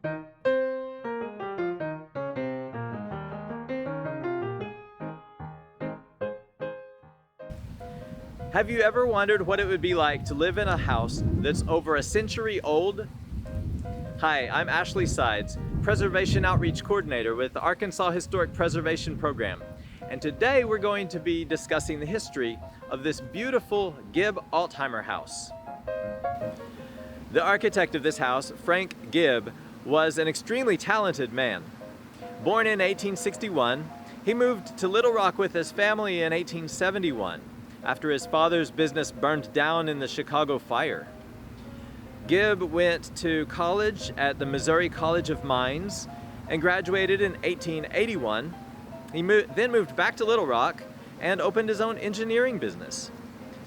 Have you ever wondered what it would be like to live in a house that's over a century old? Hi, I'm Ashley Sides, Preservation Outreach Coordinator with the Arkansas Historic Preservation Program. And today we're going to be discussing the history of this beautiful Gibb Altheimer house. The architect of this house, Frank Gibb, was an extremely talented man. Born in 1861, he moved to Little Rock with his family in 1871. After his father's business burned down in the Chicago fire. Gibb went to college at the Missouri College of Mines and graduated in 1881. He then moved back to Little Rock and opened his own engineering business.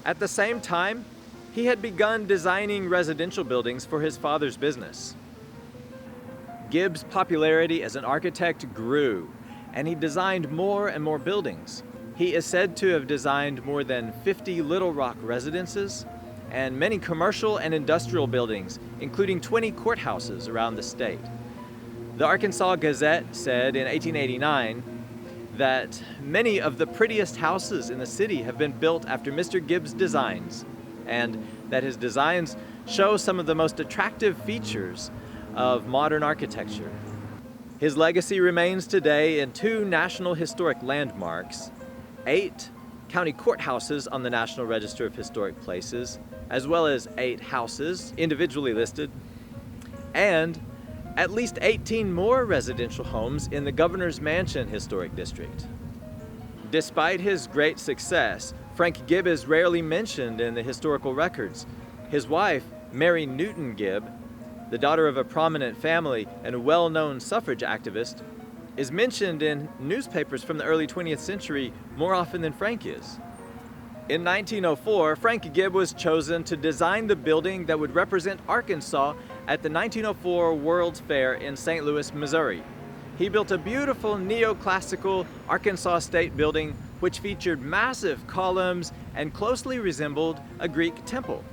At the same time, he had begun designing residential buildings for his father's business. Gibb's popularity as an architect grew, and he designed more and more buildings. He is said to have designed more than 50 Little Rock residences and many commercial and industrial buildings, including 20 courthouses around the state. The Arkansas Gazette said in 1889 that many of the prettiest houses in the city have been built after Mr. Gibb's designs, and that his designs show some of the most attractive features of modern architecture. His legacy remains today in 2 National Historic Landmarks, 8 county courthouses on the National Register of Historic Places, as well as 8 houses individually listed, and at least 18 more residential homes in the Governor's Mansion Historic District. Despite his great success, Frank Gibb is rarely mentioned in the historical records. His wife, Mary Newton Gibb, the daughter of a prominent family and a well-known suffrage activist, is mentioned in newspapers from the early 20th century more often than Frank is. In 1904, Frank Gibb was chosen to design the building that would represent Arkansas at the 1904 World's Fair in St. Louis, Missouri. He built a beautiful neoclassical Arkansas State building which featured massive columns and closely resembled a Greek temple.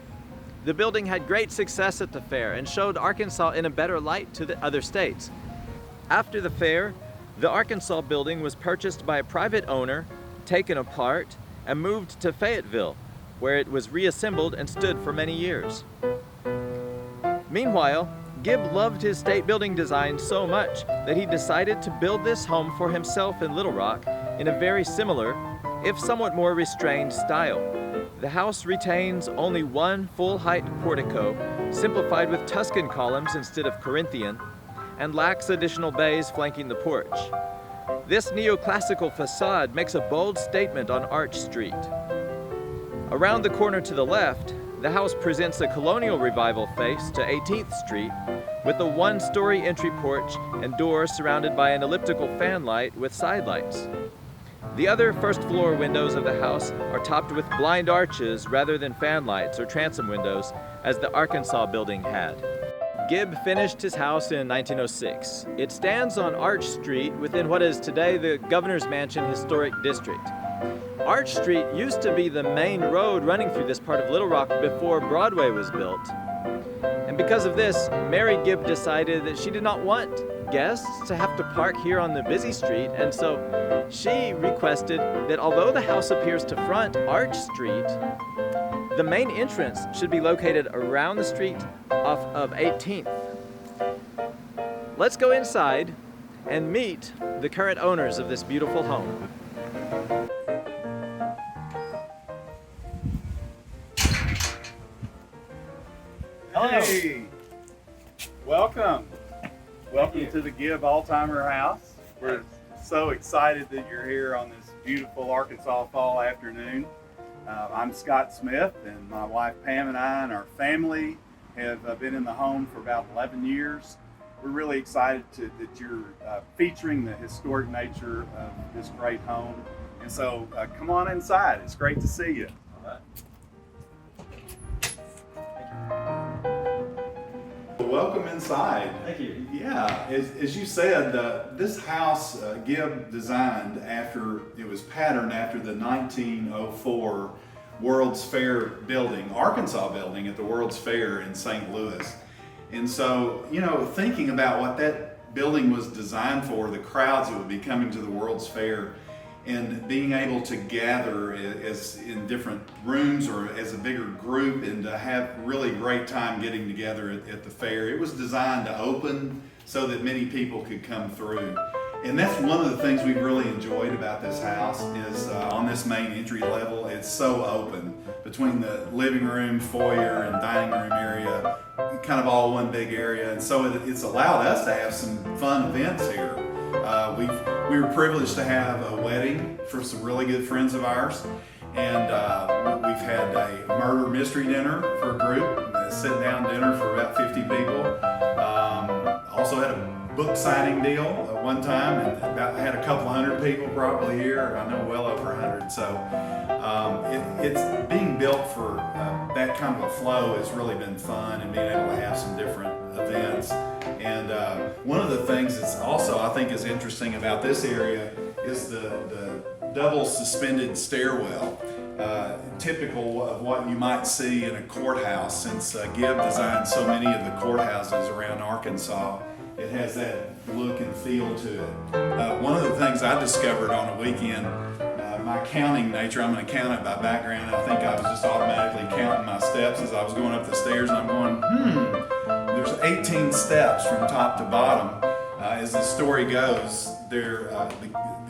The building had great success at the fair and showed Arkansas in a better light to the other states. After the fair, the Arkansas building was purchased by a private owner, taken apart, and moved to Fayetteville, where it was reassembled and stood for many years. Meanwhile, Gibb loved his state building design so much that he decided to build this home for himself in Little Rock in a very similar, if somewhat more restrained style. The house retains only one full-height portico, simplified with Tuscan columns instead of Corinthian, and lacks additional bays flanking the porch. This neoclassical facade makes a bold statement on Arch Street. Around the corner to the left, the house presents a colonial revival face to 18th Street with a 1-story entry porch and door surrounded by an elliptical fan light with side lights. The other first-floor windows of the house are topped with blind arches rather than fan lights or transom windows, as the Arkansas building had. Gibb finished his house in 1906. It stands on Arch Street within what is today the Governor's Mansion Historic District. Arch Street used to be the main road running through this part of Little Rock before Broadway was built. And because of this, Mary Gibb decided that she did not want guests to have to park here on the busy street, and so she requested that although the house appears to front Arch Street, the main entrance should be located around the street off of 18th. Let's go inside and meet the current owners of this beautiful home. Hello. Hey, welcome. Welcome to the Gibb Altheimer house. We're so excited that you're here on this beautiful Arkansas fall afternoon. I'm Scott Smith, and my wife Pam and I and our family have been in the home for about 11 years. We're really excited that you're featuring the historic nature of this great home. And so come on inside. It's great to see you. Welcome inside. Thank you. Yeah, as you said, this house Gibb designed after, it was patterned after the 1904 World's Fair building, Arkansas building at the World's Fair in St. Louis. And so, you know, thinking about what that building was designed for, the crowds that would be coming to the World's Fair, and being able to gather as in different rooms or as a bigger group and to have really great time getting together at the fair. It was designed to open so that many people could come through. And that's one of the things we've really enjoyed about this house is on this main entry level, it's so open between the living room, foyer, and dining room area, kind of all one big area. And so it's allowed us to have some fun events here. We were privileged to have a wedding for some really good friends of ours. And we've had a murder mystery dinner for a group, a sit down dinner for about 50 people. Also had a book signing deal at one time, and had a couple hundred people probably here. I know well over 100. So it's being built for that kind of a flow has really been fun, and being able to have some different events. And one of the things that's also I think is interesting about this area is the double suspended stairwell. Typical of what you might see in a courthouse, since Gibb designed so many of the courthouses around Arkansas. It has that look and feel to it. One of the things I discovered on a weekend, my counting nature, I'm an accountant by background. I think I was just automatically counting my steps as I was going up the stairs, and I'm going, there's 18 steps from top to bottom. As the story goes, the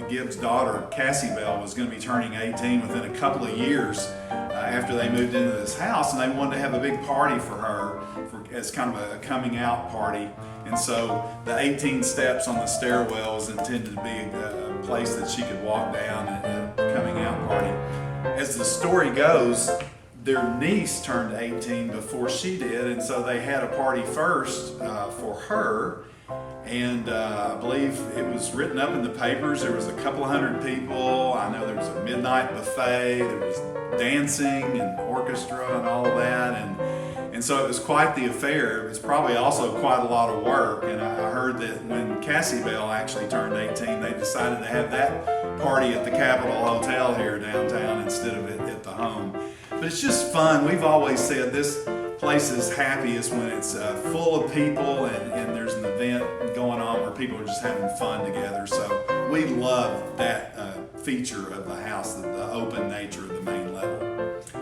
Gibbs' daughter, Cassie Bell, was going to be turning 18 within a couple of years after they moved into this house, and they wanted to have a big party for her as kind of a coming out party. And so the 18 steps on the stairwell was intended to be a place that she could walk down at a coming out party. As the story goes, their niece turned 18 before she did, and so they had a party first for her. And I believe it was written up in the papers. There was a couple of hundred people. I know there was a midnight buffet. There was dancing and orchestra and all of that. And so it was quite the affair. It was probably also quite a lot of work. And I heard that when Cassie Bell actually turned 18, they decided to have that party at the Capitol Hotel here downtown instead of at the home. But it's just fun. We've always said this place is happiest when it's full of people and there's an event going on where people are just having fun together. So we love that feature of the house, the open nature of the main level.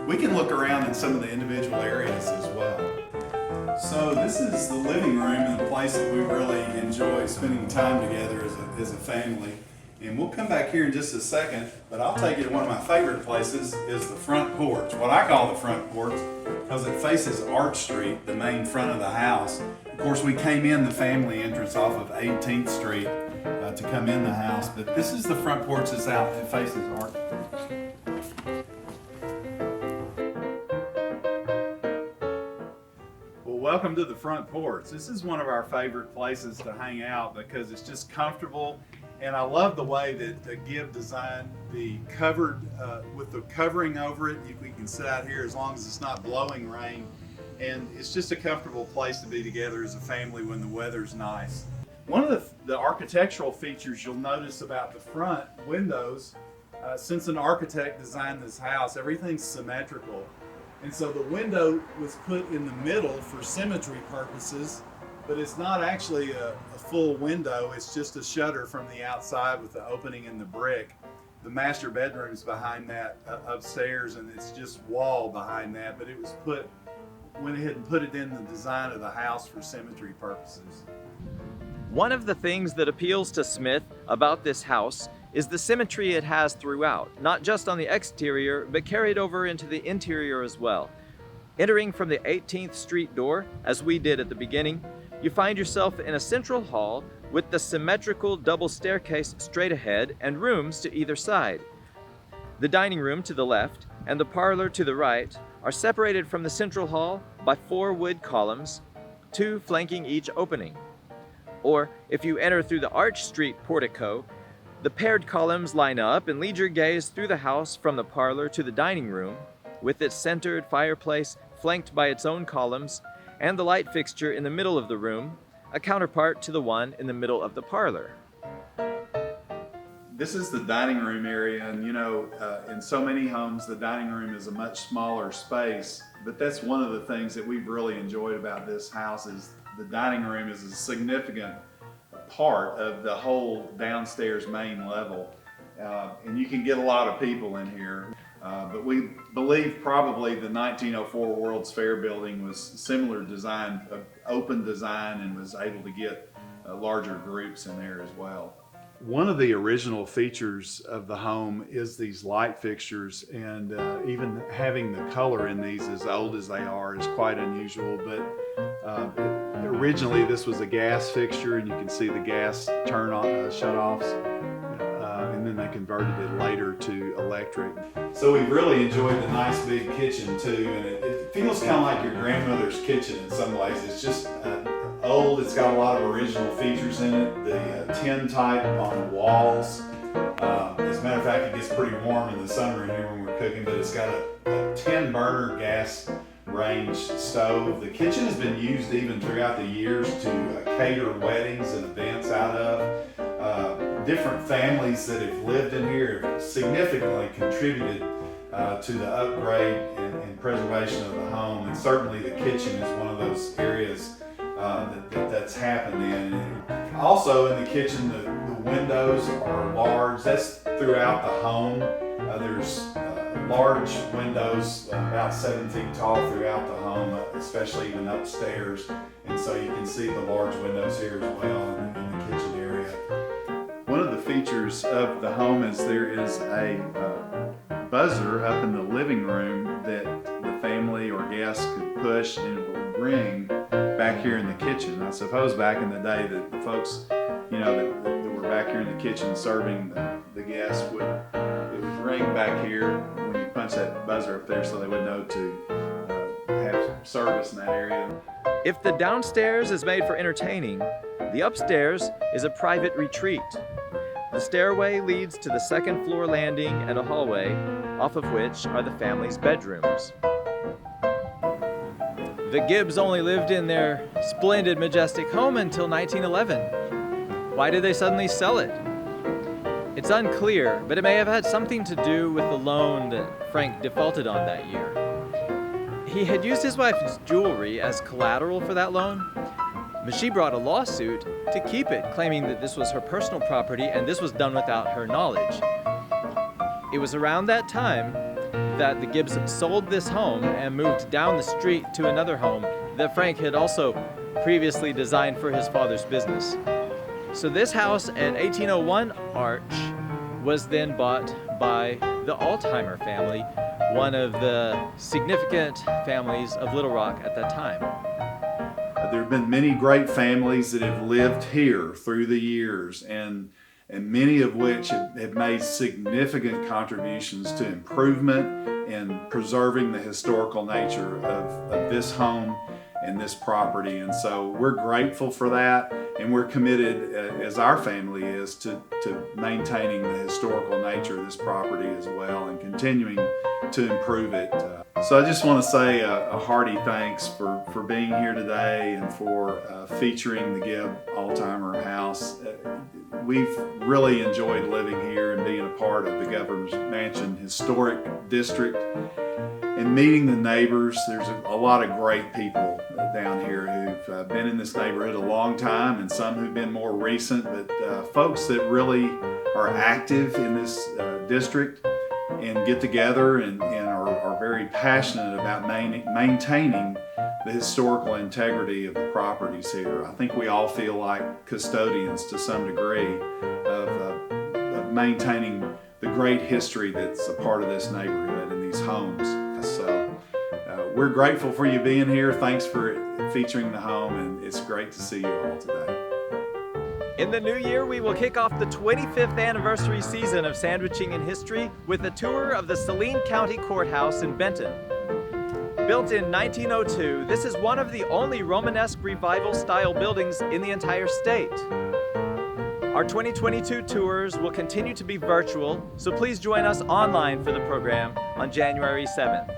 We can look around in some of the individual areas as well. So this is the living room and the place that we really enjoy spending time together as a family. And we'll come back here in just a second, but I'll take you to one of my favorite places, is the front porch. What I call the front porch, because it faces Arch Street, the main front of the house. Of course, we came in the family entrance off of 18th Street to come in the house, but this is the front porch that's out. It faces Arch. Well, welcome to the front porch. This is one of our favorite places to hang out because it's just comfortable. And I love the way that Gibb designed the covered, with the covering over it. We can sit out here as long as it's not blowing rain. And it's just a comfortable place to be together as a family when the weather's nice. One of the architectural features you'll notice about the front windows, since an architect designed this house, everything's symmetrical. And so the window was put in the middle for symmetry purposes, but it's not actually a full window. It's just a shutter from the outside with the opening in the brick. The master bedroom's behind that upstairs, and it's just wall behind that, but it was went ahead and put it in the design of the house for symmetry purposes. One of the things that appeals to Smith about this house is the symmetry it has throughout, not just on the exterior, but carried over into the interior as well. Entering from the 18th Street door, as we did at the beginning, you find yourself in a central hall with the symmetrical double staircase straight ahead and rooms to either side. The dining room to the left and the parlor to the right are separated from the central hall by 4 wood columns, 2 flanking each opening. Or if you enter through the Arch Street portico, the paired columns line up and lead your gaze through the house from the parlor to the dining room, with its centered fireplace flanked by its own columns, and the light fixture in the middle of the room, a counterpart to the one in the middle of the parlor. This is the dining room area, and in so many homes, the dining room is a much smaller space, but that's one of the things that we've really enjoyed about this house is the dining room is a significant part of the whole downstairs main level. And you can get a lot of people in here. But we believe probably the 1904 World's Fair building was similar design, open design, and was able to get larger groups in there as well. One of the original features of the home is these light fixtures, and even having the color in these as old as they are is quite unusual. But originally this was a gas fixture, and you can see the gas turn on, shut-offs, and then they converted it later to electric. So we really enjoyed the nice big kitchen too, and it feels kind of like your grandmother's kitchen in some ways. It's just old, it's got a lot of original features in it. The tin type on the walls. As a matter of fact, it gets pretty warm in the summer in here when we're cooking, but it's got a 10 burner gas range stove. The kitchen has been used even throughout the years to cater weddings and events out of. Different families that have lived in here have significantly contributed to the upgrade and preservation of the home, and certainly the kitchen is one of those areas that's happened in. Also in the kitchen, the windows are large. That's throughout the home. There's large windows about 7 feet tall throughout the home, especially even upstairs, and so you can see the large windows here as well in the kitchen area. One of the features of the home is there is a buzzer up in the living room that the family or guests could push, and it will ring back here in the kitchen. I suppose back in the day that the folks, you know, that were back here in the kitchen serving the guests it would ring back here when you punch that buzzer up there, so they would know to have service in that area. If the downstairs is made for entertaining, the upstairs is a private retreat. The stairway leads to the second floor landing and a hallway, off of which are the family's bedrooms. The Gibbs only lived in their splendid, majestic home until 1911. Why did they suddenly sell it? It's unclear, but it may have had something to do with the loan that Frank defaulted on that year. He had used his wife's jewelry as collateral for that loan, but she brought a lawsuit to keep it, claiming that this was her personal property and this was done without her knowledge. It was around that time that the Gibbs sold this home and moved down the street to another home that Frank had also previously designed for his father's business. So this house at 1801 Arch was then bought by the Altheimer family, one of the significant families of Little Rock at that time. There have been many great families that have lived here through the years, and many of which have made significant contributions to improvement and preserving the historical nature of this home and this property. And so we're grateful for that, and we're committed, as our family is, to maintaining the historical nature of this property as well and continuing to improve it. So I just want to say a hearty thanks for being here today and for featuring the Gibb Altheimer house. We've really enjoyed living here and being a part of the Governor's Mansion Historic District and meeting the neighbors. There's a lot of great people down here who've been in this neighborhood a long time, and some who've been more recent, but folks that really are active in this district and get together and are very passionate about maintaining the historical integrity of the properties here. I think we all feel like custodians to some degree of maintaining the great history that's a part of this neighborhood and these homes. So we're grateful for you being here. Thanks for featuring the home, and it's great to see you all today. In the new year, we will kick off the 25th anniversary season of Sandwiching in History with a tour of the Saline County Courthouse in Benton. Built in 1902, this is one of the only Romanesque Revival-style buildings in the entire state. Our 2022 tours will continue to be virtual, so please join us online for the program on January 7th.